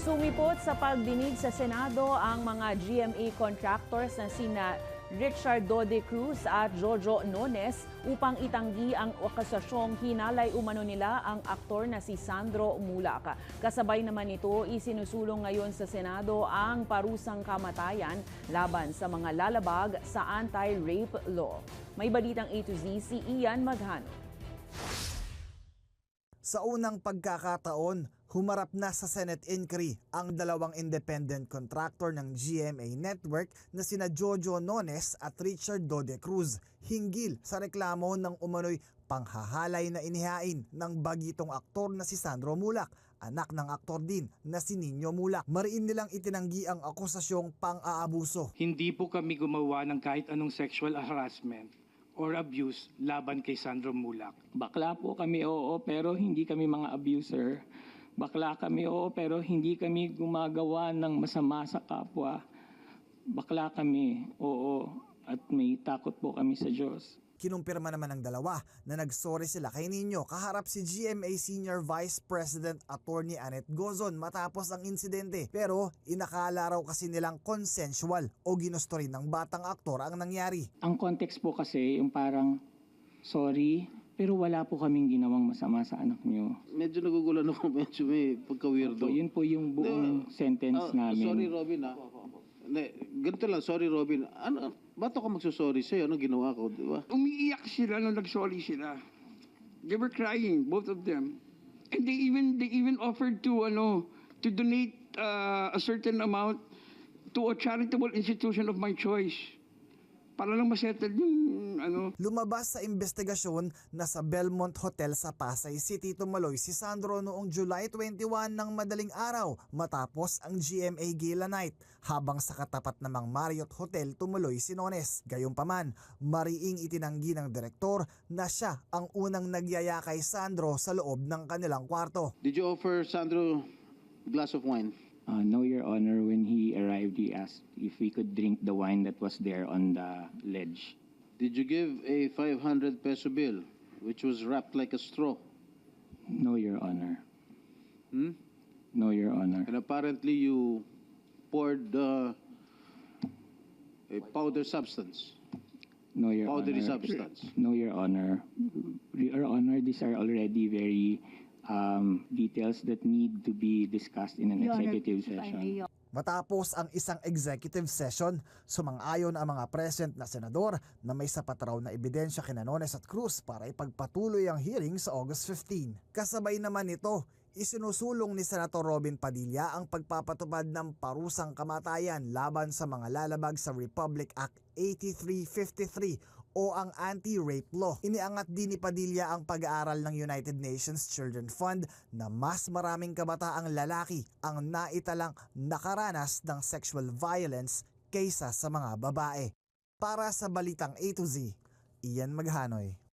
Sumipot sa pagdinig sa Senado ang mga GMA contractors na sina Richard Dode Cruz at Jojo Nones upang itanggi ang akusasyong hinalay umano nila ang aktor na si Sandro Mulak. Kasabay naman nito, isinusulong ngayon sa Senado ang parusang kamatayan laban sa mga lalabag sa anti-rape law. May balitang A to Z si Ian Maghano. Sa unang pagkakataon, humarap na sa Senate inquiry ang dalawang independent contractor ng GMA Network na sina Jojo Nones at Richard Dode Cruz hinggil sa reklamo ng umano'y panghahalay na inihain ng bagitong aktor na si Sandro Mulak, anak ng aktor din na si Nino Mulak. Mariin nilang itinanggi ang akusasyong pang-aabuso. Hindi po kami gumawa ng kahit anong sexual harassment or abuse laban kay Sandro Mulak. Bakla po kami, oo, pero hindi kami mga abuser. Bakla kami, oo, pero hindi kami gumagawa ng masama sa kapwa. Bakla kami, oo, at may takot po kami sa Diyos. Kinumpirma naman ng dalawa na nagsorry sila kay Nino kaharap si GMA Senior Vice President Attorney Annette Gozon matapos ang insidente. Pero inakala raw kasi nilang consensual o ginusto rin ng batang aktor ang nangyari. Ang context po kasi yung parang, sorry, pero wala po kaming ginawang masama sa anak niyo. Medyo nagugulan ako, medyo may pagka-weirdo. Yun po yung buong sentence namin. Sorry Robin ganito lang, sorry Robin. Ba't ako magsusorry sa'yo? Anong ginawa ko, di ba? Umiiyak sila nung nag-sorry sila. They were crying, both of them. And they even offered to donate a certain amount to a charitable institution of my choice. Para lang masettle yung Lumabas sa investigasyon na sa Belmont Hotel sa Pasay City tumaloy si Sandro noong July 21 ng madaling araw matapos ang GMA Gala Night, habang sa katapat namang Marriott Hotel tumuloy si Nones. Gayunpaman, mariing itinanggi ng direktor na siya ang unang nagyaya kay Sandro sa loob ng kanilang kwarto. Did you offer Sandro a glass of wine? No, Your Honor, when he arrived, he asked if we could drink the wine that was there on the ledge. Did you give a 500 peso bill which was wrapped like a straw? No, Your Honor. No, Your Honor. And apparently you poured a powder substance. No, Your Powdery Honor. substance. No, Your Honor. Your Honor, these are already very details that need to be discussed in an executive session. Matapos ang isang executive session, sumang-ayon ang mga present na senador na may sapat raw na ebidensya kina Nones at Cruz para ipagpatuloy ang hearing sa August 15. Kasabay naman nito, isinusulong ni Senator Robin Padilla ang pagpapatupad ng parusang kamatayan laban sa mga lalabag sa Republic Act 8353 o ang anti-rape law. Iniangat din ni Padilla ang pag-aaral ng United Nations Children Fund na mas maraming kabataang lalaki ang naitalang nakaranas ng sexual violence kaysa sa mga babae. Para sa Balitang A to Z, Ian Maghanoy.